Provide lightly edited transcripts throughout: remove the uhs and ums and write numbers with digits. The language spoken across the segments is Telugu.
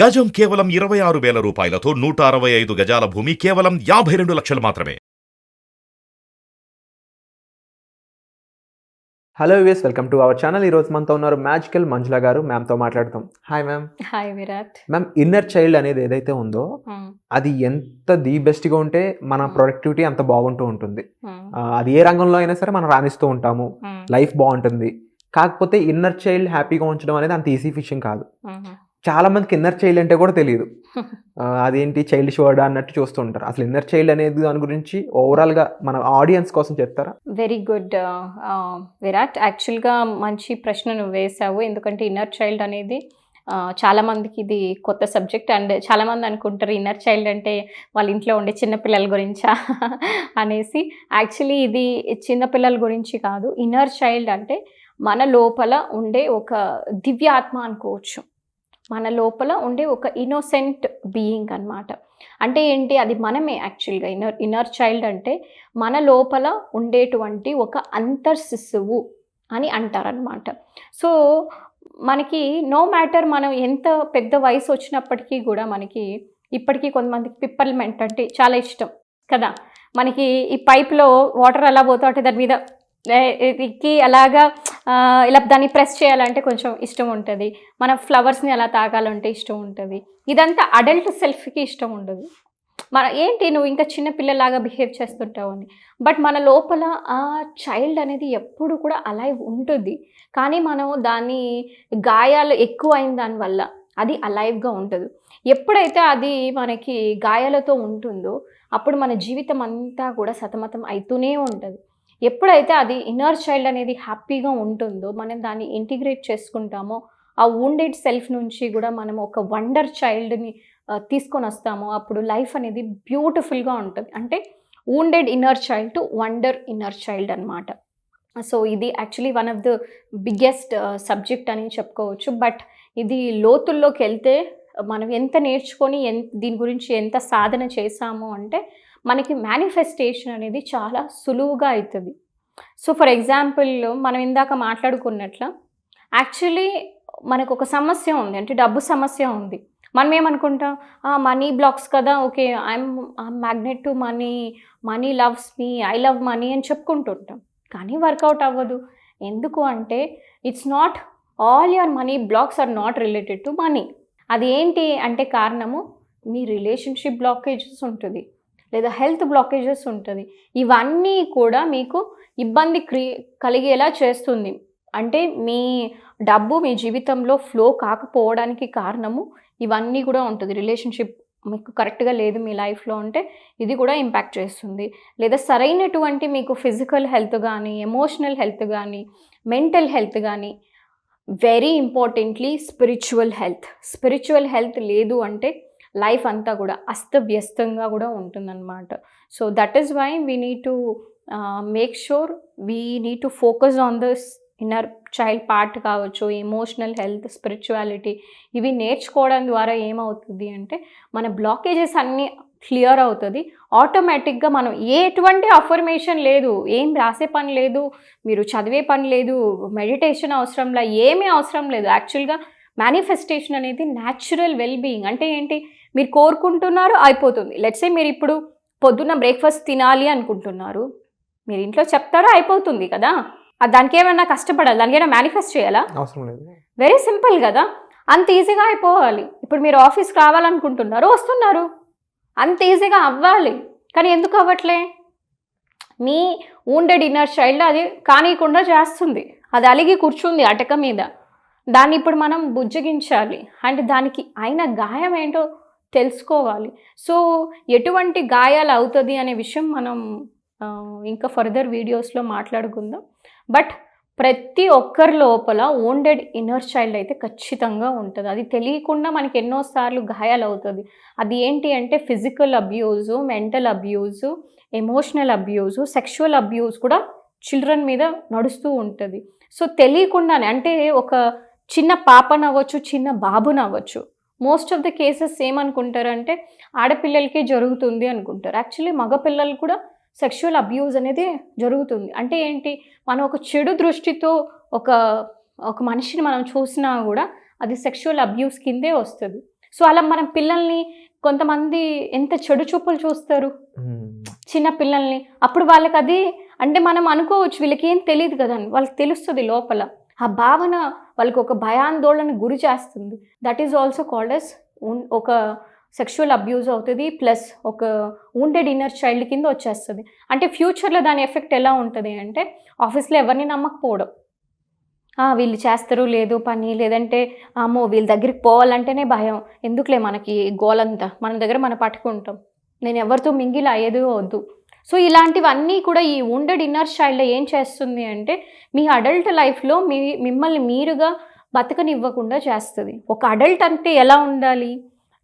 గజం కేవలం 26,000 రూపాయలతో 165 గజాల భూమి కేవలం 52 లక్షలు మాత్రమే. Hello US, welcome to our channel. ఈరోజు మనతో ఉన్నారు మ్యాజికల్ మంజుల గారు. మ్యామ్తో మాట్లాడతాం. Hi ma'am. Hi Virat. Ma'am, inner child అనేది ఏదైతే ఉందో అది ఎంత ది బెస్ట్గా ఉంటే మన ప్రొడక్టివిటీ అంత బాగుంటూ ఉంటుంది. అది ఏ రంగంలో అయినా సరే మనం రాణిస్తూ ఉంటాము, లైఫ్ బాగుంటుంది. కాకపోతే ఇన్నర్ చైల్డ్ హ్యాపీగా ఉంచడం అనేది అంత ఈజీ విషయం కాదు. చాలా మందికి ఇన్నర్ చైల్డ్ అంటే కూడా తెలియదు. అదేంటి చైల్డ్ షోడా అన్నట్టు చూస్తూ ఉంటారు. అసలు ఇన్నర్ చైల్డ్ అనేది దాని గురించి ఓవరాల్గా మన ఆడియన్స్ కోసం చెప్తారా? Very good Virat. యాక్చువల్గా మంచి ప్రశ్న నువ్వు వేసావు. ఎందుకంటే ఇన్నర్ చైల్డ్ అనేది చాలామందికి ఇది కొత్త సబ్జెక్ట్. అండ్ చాలామంది అనుకుంటారు ఇన్నర్ చైల్డ్ అంటే వాళ్ళ ఇంట్లో ఉండే చిన్నపిల్లల గురించా అనేసి. యాక్చువల్లీ ఇది చిన్నపిల్లల గురించి కాదు. ఇన్నర్ చైల్డ్ అంటే మన లోపల ఉండే ఒక దివ్యాత్మ అనుకోవచ్చు. మన లోపల ఉండే ఒక ఇన్నోసెంట్ బీయింగ్ అన్నమాట. అంటే ఏంటి, అది మనమే. యాక్చువల్గా ఇన్నర్ చైల్డ్ అంటే మన లోపల ఉండేటువంటి ఒక అంతర్శిశువు అని అంటారనమాట. సో మనకి నో మ్యాటర్ మనం ఎంత పెద్ద వయసు వచ్చినప్పటికీ కూడా మనకి ఇప్పటికీ కొంతమందికి పిప్పర్మెంట్ అంటే చాలా ఇష్టం కదా. మనకి ఈ పైప్లో వాటర్ అలా పోతా ఉంటే దాని మీద ఎక్కి అలాగా ఇలా దాన్ని ప్రెస్ చేయాలంటే కొంచెం ఇష్టం ఉంటుంది. మన ఫ్లవర్స్ని అలా తాగాలంటే ఇష్టం ఉంటుంది. ఇదంతా అడల్ట్ సెల్ఫ్కి ఇష్టం ఉండదు. ఏంటి నువ్వు ఇంకా చిన్న పిల్లలాగా బిహేవ్ చేస్తుంటావు అని. బట్ మన లోపల ఆ చైల్డ్ అనేది ఎప్పుడు కూడా అలైవ్ ఉంటుంది. కానీ మనం దాన్ని గాయాలు ఎక్కువ అయిన దానివల్ల అది అలైవ్గా ఉంటుంది. ఎప్పుడైతే అది మనకి గాయాలతో ఉంటుందో అప్పుడు మన జీవితం అంతా కూడా సతమతం అవుతూనే ఉంటుంది. ఎప్పుడైతే అది ఇన్నర్ చైల్డ్ అనేది హ్యాపీగా ఉంటుందో మనం దాన్ని ఇంటిగ్రేట్ చేసుకుంటామో ఆ వూండెడ్ సెల్ఫ్ నుంచి కూడా మనం ఒక వండర్ చైల్డ్ని తీసుకొని వస్తామో అప్పుడు లైఫ్ అనేది బ్యూటిఫుల్గా ఉంటుంది. అంటే wounded inner child to wonder inner child అనమాట. సో ఇది actually one of the biggest subject అని చెప్పుకోవచ్చు. బట్ ఇది లోతుల్లోకి వెళ్తే మనం ఎంత నేర్చుకొని దీని గురించి ఎంత సాధన చేసాము అంటే మనకి మేనిఫెస్టేషన్ అనేది చాలా సులువుగా అవుతుంది. సో ఫర్ ఎగ్జాంపుల్ మనం ఇందాక మాట్లాడుకున్నట్ల యాక్చువల్లీ మనకు ఒక సమస్య ఉంది, అంటే డబ్బు సమస్య ఉంది. మనం ఏమనుకుంటాం, మనీ బ్లాక్స్ కదా, okay I'm magnet to money, money loves me, I love money అని చెప్పుకుంటుంటాం. కానీ వర్కౌట్ అవ్వదు. ఎందుకు అంటే it's not all your money blocks are not related to money. అది ఏంటి అంటే కారణము మీ రిలేషన్షిప్ బ్లాకేజెస్ ఉంటుంది, లేదా హెల్త్ బ్లాకేజెస్ ఉంటుంది. ఇవన్నీ కూడా మీకు ఇబ్బంది కలిగేలా చేస్తుంది. అంటే మీ డబ్బు మీ జీవితంలో ఫ్లో కాకపోవడానికి కారణము ఇవన్నీ కూడా ఉంటుంది. రిలేషన్షిప్ మీకు కరెక్ట్గా లేదు మీ లైఫ్లో అంటే ఇది కూడా ఇంపాక్ట్ చేస్తుంది. లేదా సరైనటువంటి మీకు ఫిజికల్ హెల్త్ కానీ, ఎమోషనల్ హెల్త్ కానీ, మెంటల్ హెల్త్ కానీ, వెరీ ఇంపార్టెంట్లీ స్పిరిచువల్ హెల్త్ లేదు అంటే లైఫ్ అంతా కూడా అస్తవ్యస్తంగా కూడా ఉంటుందన్నమాట. So that is why we need to make sure we need to focus on this inner child part కావచ్చు, ఎమోషనల్ హెల్త్, స్పిరిచువాలిటీ. ఇవి నేర్చుకోవడం ద్వారా ఏమవుతుంది అంటే మన బ్లాకేజెస్ అన్నీ క్లియర్ అవుతుంది. ఆటోమేటిక్గా మనం ఎటువంటి అఫర్మేషన్ లేదు, ఏం రాసే పని లేదు, మీరు చదివే పని లేదు, మెడిటేషన్ అవసరంలా, ఏమీ అవసరం లేదు. యాక్చువల్గా మేనిఫెస్టేషన్ అనేది న్యాచురల్ వెల్ బీయింగ్. అంటే ఏంటి, మీరు కోరుకుంటున్నారు అయిపోతుంది. లెట్స్ సే మీరు ఇప్పుడు పొద్దున్న బ్రేక్ఫాస్ట్ తినాలి అనుకుంటున్నారు, మీరు ఇంట్లో చెప్తారో అయిపోతుంది కదా. దానికి ఏమైనా కష్టపడాలి, దానికి ఏమైనా మేనిఫెస్ట్ చేయాలా? అవసరం లేదు. వెరీ సింపుల్ కదా, అంత ఈజీగా అయిపోవాలి. ఇప్పుడు మీరు ఆఫీస్కి రావాలనుకుంటున్నారు, వస్తున్నారు, అంత ఈజీగా అవ్వాలి. కానీ ఎందుకు అవ్వట్లే? మీ వూండెడ్ ఇన్నర్ చైల్డ్ అది కానీయకుండా చేస్తుంది. అది అలిగి కూర్చుంది అటక మీద. దాన్ని ఇప్పుడు మనం బుజ్జగించాలి. అంటే దానికి అయిన గాయం ఏంటో తెలుసుకోవాలి. సో ఎటువంటి గాయాలు అవుతుంది అనే విషయం మనం ఇంకా ఫర్దర్ వీడియోస్లో మాట్లాడుకుందాం. బట్ ప్రతి ఒక్కరి లోపల వూండెడ్ ఇన్నర్ చైల్డ్ అయితే ఖచ్చితంగా ఉంటుంది. అది తెలియకుండా మనకి ఎన్నోసార్లు గాయాలు అవుతుంది. అది ఏంటి అంటే physical abuse, mental abuse, emotional abuse, sexual abuse కూడా చిల్డ్రన్ మీద నడుస్తూ ఉంటుంది. సో తెలియకుండానే, అంటే ఒక చిన్న పాపనవ్వచ్చు, చిన్న బాబునవ్వచ్చు, మోస్ట్ ఆఫ్ ద కేసెస్ ఏమనుకుంటారంటే ఆడపిల్లలకే జరుగుతుంది అనుకుంటారు. యాక్చువల్లీ మగపిల్లలు కూడా సెక్షువల్ అబ్యూజ్ అనేది జరుగుతుంది. అంటే ఏంటి, మనం ఒక చెడు దృష్టితో ఒక మనిషిని మనం చూసినా కూడా అది సెక్షువల్ అబ్యూస్ కిందే వస్తుంది. సో అలా మనం పిల్లల్ని కొంతమంది ఎంత చెడు చూపులు చూస్తారు చిన్న పిల్లల్ని. అప్పుడు వాళ్ళకి అది అంటే మనం అనుకోవచ్చు వీళ్ళకి ఏం తెలియదు కదా అని, వాళ్ళకి తెలుస్తుంది లోపల. ఆ భావన వాళ్ళకి ఒక భయాందోళన గురి చేస్తుంది. That is also called as ఒక సెక్షువల్ అబ్యూజ్ అవుతుంది, ప్లస్ ఒక వూండెడ్ ఇన్నర్ చైల్డ్ కింద వచ్చేస్తుంది. అంటే ఫ్యూచర్లో దాని ఎఫెక్ట్ ఎలా ఉంటుంది అంటే ఆఫీస్లో ఎవరిని నమ్మకపోవడం, వీళ్ళు చేస్తారు లేదు పని, లేదంటే అమ్మో వీళ్ళ దగ్గరికి పోవాలంటేనే భయం, ఎందుకులే మనకి గోలంతా, మన దగ్గర మనం పట్టుకుంటాం, నేను ఎవరితో మింగిల్ అయ్యేది వద్దు. సో ఇలాంటివన్నీ కూడా ఈ వూండెడ్ ఇన్నర్ చైల్డ్ ఏం చేస్తుంది అంటే మీ అడల్ట్ లైఫ్లో మిమ్మల్ని మీరుగా బతకనివ్వకుండా చేస్తుంది. ఒక అడల్ట్ అంటే ఎలా ఉండాలి,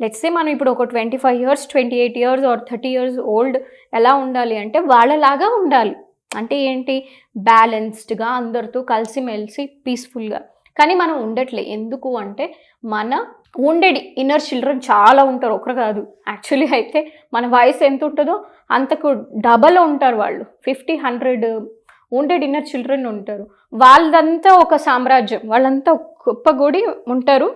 లెట్స్ సే మనం ఇప్పుడు ఒక 25 years 28 years or 30 years old ఎలా ఉండాలి అంటే వాళ్ళలాగా ఉండాలి. అంటే ఏంటి, బ్యాలెన్స్డ్గా అందరితో కలిసిమెలిసి పీస్ఫుల్గా. కానీ మనం ఉండట్లే. ఎందుకు అంటే మన వూండెడ్ ఇన్నర్ చిల్డ్రన్ చాలా ఉంటారు, ఒకరు కాదు. యాక్చువల్లీ అయితే మన వయసు ఎంత ఉంటుందో అంతకు డబల్ ఉంటారు వాళ్ళు. 50-100 వూండెడ్ ఇన్నర్ చిల్డ్రన్ ఉంటారు. వాళ్ళదంతా ఒక సామ్రాజ్యం, వాళ్ళంతా గొప్ప గుడి ఉంటారు.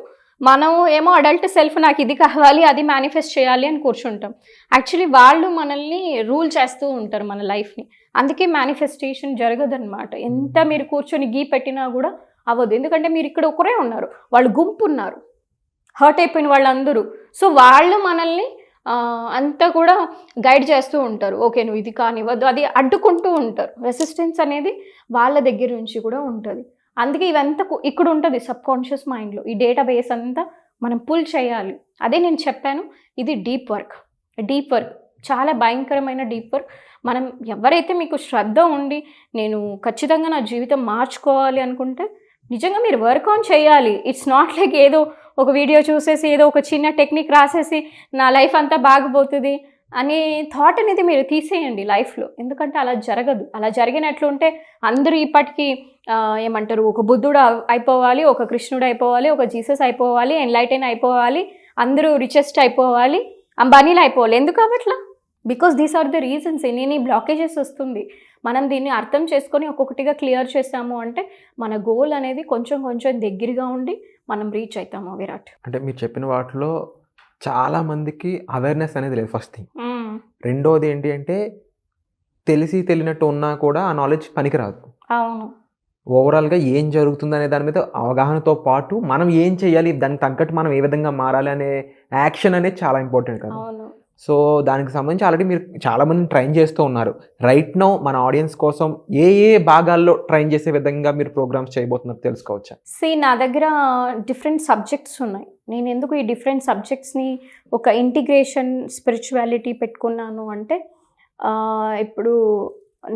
మనం ఏమో అడల్ట్ సెల్ఫ్ నాకు ఇది కావాలి అది మేనిఫెస్ట్ చేయాలి అని కూర్చుంటాం. యాక్చువల్లీ వాళ్ళు మనల్ని రూల్ చేస్తూ ఉంటారు మన లైఫ్ని. అందుకే మేనిఫెస్టేషన్ జరగదన్నమాట. ఎంత మీరు కూర్చొని గీ పెట్టినా కూడా అవ్వదు. ఎందుకంటే మీరు ఇక్కడ ఒకరే ఉన్నారు, వాళ్ళు గుంపు ఉన్నారు, హర్ట్ అయిపోయిన వాళ్ళందరూ. సో వాళ్ళు మనల్ని అంతా కూడా గైడ్ చేస్తూ ఉంటారు. ఓకే నువ్వు ఇది కానివ్వద్దు, అది అడ్డుకుంటూ ఉంటారు. రెసిస్టెన్స్ అనేది వాళ్ళ దగ్గర నుంచి కూడా ఉంటుంది. అందుకే ఇవంతా ఇక్కడ ఉంటుంది సబ్కాన్షియస్ మైండ్లో. ఈ డేటాబేస్ అంతా మనం పుల్ చేయాలి. అదే నేను చెప్పాను, ఇది డీప్ వర్క్ చాలా భయంకరమైన డీప్ వర్క్. మనం ఎవరైతే మీకు శ్రద్ధ ఉండి నేను ఖచ్చితంగా నా జీవితం మార్చుకోవాలి అనుకుంటే నిజంగా మీరు వర్క్ ఆన్ చేయాలి. ఇట్స్ నాట్ లైక్ ఏదో ఒక వీడియో చూసేసి ఏదో ఒక చిన్న టెక్నిక్ రాసేసి నా లైఫ్ అంతా బాగుపోతుంది అనే థాట్ అనేది మీరు తీసేయండి లైఫ్లో. ఎందుకంటే అలా జరగదు. అలా జరిగినట్లుంటే అందరూ ఇప్పటికీ ఏమంటారు, ఒక బుద్ధుడు అయిపోవాలి, ఒక కృష్ణుడు అయిపోవాలి, ఒక జీసస్ అయిపోవాలి, ఎన్లైటెన్ అయిపోవాలి, అందరూ రిచెస్ట్ అయిపోవాలి, అంబానీలు అయిపోవాలి. ఎందుకు అవ్వట్లా? Because these are the reasons. ఎన్ని బ్లాకేజెస్ వస్తుంది. మనం దీన్ని అర్థం చేసుకొని ఒక్కొక్కటిగా క్లియర్ చేసాము అంటే మన గోల్ అనేది కొంచెం కొంచెం దగ్గరగా ఉండి మనం రీచ్ అవుతాము. విరాట్, అంటే మీరు చెప్పిన వాటిలో చాలా మందికి అవేర్నెస్ అనేది లేదు ఫస్ట్ థింగ్. రెండోది ఏంటి అంటే తెలిసి తెలియనట్టు ఉన్నా కూడా ఆ నాలెడ్జ్ పనికిరాదు. అవును. ఓవరాల్గా ఏం జరుగుతుంది అనే దాని మీద అవగాహనతో పాటు మనం ఏం చేయాలి, దానికి తగ్గట్టు మనం ఏ విధంగా మారాలి అనే యాక్షన్ అనేది చాలా ఇంపార్టెంట్ కదా. సో దానికి సంబంధించి ఆల్రెడీ మీరు చాలామంది ట్రైన్ చేస్తూ ఉన్నారు. రైట్ నౌ మన ఆడియన్స్ కోసం ఏ భాగాల్లో ట్రైన్ చేసే విధంగా మీరు ప్రోగ్రామ్స్ చేయబోతున్నారు తెలుసుకోవచ్చా? నా దగ్గర డిఫరెంట్ సబ్జెక్ట్స్ ఉన్నాయి. నేను ఎందుకు ఈ డిఫరెంట్ సబ్జెక్ట్స్ని ఒక ఇంటిగ్రేషన్ స్పిరిచువాలిటీ పెట్టుకున్నాను అంటే ఇప్పుడు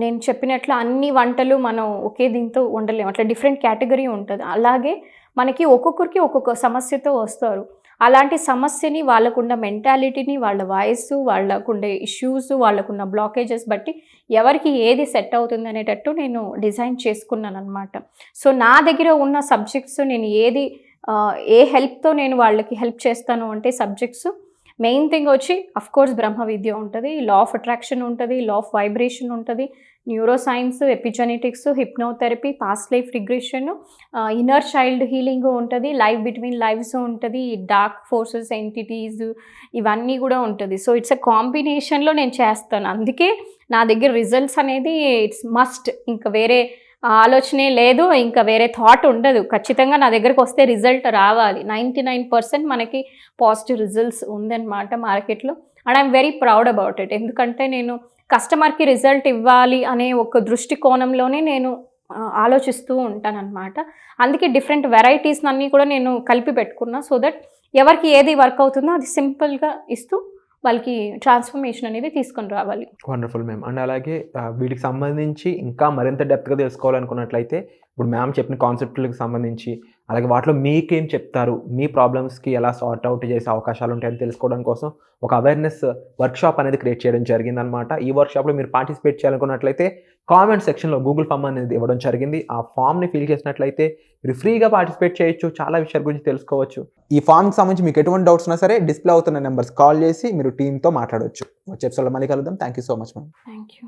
నేను చెప్పినట్లు అన్ని వంటలు మనం ఒకే దీంతో వండలేము, అట్లా డిఫరెంట్ కేటగిరీ ఉంటుంది. అలాగే మనకి ఒక్కొక్కరికి ఒక్కొక్క సమస్యతో వస్తారు. అలాంటి సమస్యని, వాళ్ళకున్న మెంటాలిటీని, వాళ్ళ వయస్సు, వాళ్ళకుండే ఇష్యూస్, వాళ్ళకున్న బ్లాకేజెస్ బట్టి ఎవరికి ఏది సెట్ అవుతుంది అనేటట్టు నేను డిజైన్ చేసుకున్నాను అనమాట. సో నా దగ్గర ఉన్న సబ్జెక్ట్స్ నేను ఏ హెల్ప్తో నేను వాళ్ళకి హెల్ప్ చేస్తాను అంటే సబ్జెక్ట్స్ మెయిన్ థింగ్ వచ్చి అఫ్కోర్స్ బ్రహ్మ విద్య ఉంటుంది, లా ఆఫ్ అట్రాక్షన్ ఉంటుంది, లా ఆఫ్ వైబ్రేషన్ ఉంటుంది, neuro science, epigenetics, hypnotherapy, past life regression, inner child healing ఉంటుంది, లైఫ్ బిట్వీన్ లైఫ్స్ ఉంటుంది, డార్క్ ఫోర్సెస్ ఎంటిటీస్ ఇవన్నీ కూడా ఉంటుంది. సో ఇట్స్ ఎ కాంబినేషన్లో నేను చేస్తాను. అందుకే నా దగ్గర రిజల్ట్స్ అనేది ఇట్స్ మస్ట్. ఇంకా వేరే ఆలోచనే లేదు, ఇంకా వేరే థాట్ ఉండదు. ఖచ్చితంగా నా దగ్గరకు వస్తే రిజల్ట్ రావాలి. 99% మనకి పాజిటివ్ రిజల్ట్స్ ఉందన్నమాట మార్కెట్లో. And I'm very proud about it. ఎందుకంటే నేను కస్టమర్కి రిజల్ట్ ఇవ్వాలి అనే ఒక దృష్టికోణంలోనే నేను ఆలోచిస్తూ ఉంటానన్నమాట. అందుకే డిఫరెంట్ వెరైటీస్ అన్నీ కూడా నేను కలిపి పెట్టుకున్నా. సో దట్ ఎవరికి ఏది వర్క్ అవుతుందో అది సింపుల్గా ఇస్తూ వాళ్ళకి ట్రాన్స్ఫర్మేషన్ అనేది తీసుకొని రావాలి. Wonderful ma'am. అండ్ అలాగే వీటికి సంబంధించి ఇంకా మరింత డెప్త్గా తెలుసుకోవాలనుకున్నట్లయితే ఇప్పుడు మ్యామ్ చెప్పిన కాన్సెప్ట్లకు సంబంధించి అలాగే వాటిలో మీకేం చెప్తారు, మీ ప్రాబ్లమ్స్కి ఎలా సార్ట్ అవుట్ చేసే అవకాశాలు ఉంటాయని తెలుసుకోవడం కోసం ఒక అవేర్నెస్ వర్క్షాప్ అనేది క్రియేట్ చేయడం జరిగిందనమాట. ఈ వర్క్షాప్లో మీరు పార్టిసిపేట్ చేయాలనుకున్నట్లయితే కామెంట్ సెక్షన్లో గూగుల్ ఫామ్ అనేది ఇవ్వడం జరిగింది. ఆ ఫామ్ని ఫిల్ చేసినట్లయితే మీరు ఫ్రీగా పార్టిసిపేట్ చేయొచ్చు, చాలా విషయాల గురించి తెలుసుకోవచ్చు. ఈ ఫామ్కి సంబంధించి మీకు ఎటువంటి డౌట్స్ ఉన్నా సరే డిస్ప్లే అవుతున్న నెంబర్స్ కాల్ చేసి మీరు టీమ్తో మాట్లాడవచ్చు. వచ్చే ఎపిసోడ్లో మళ్ళీ కలుద్దాం. Thank you so much ma'am. Thank you.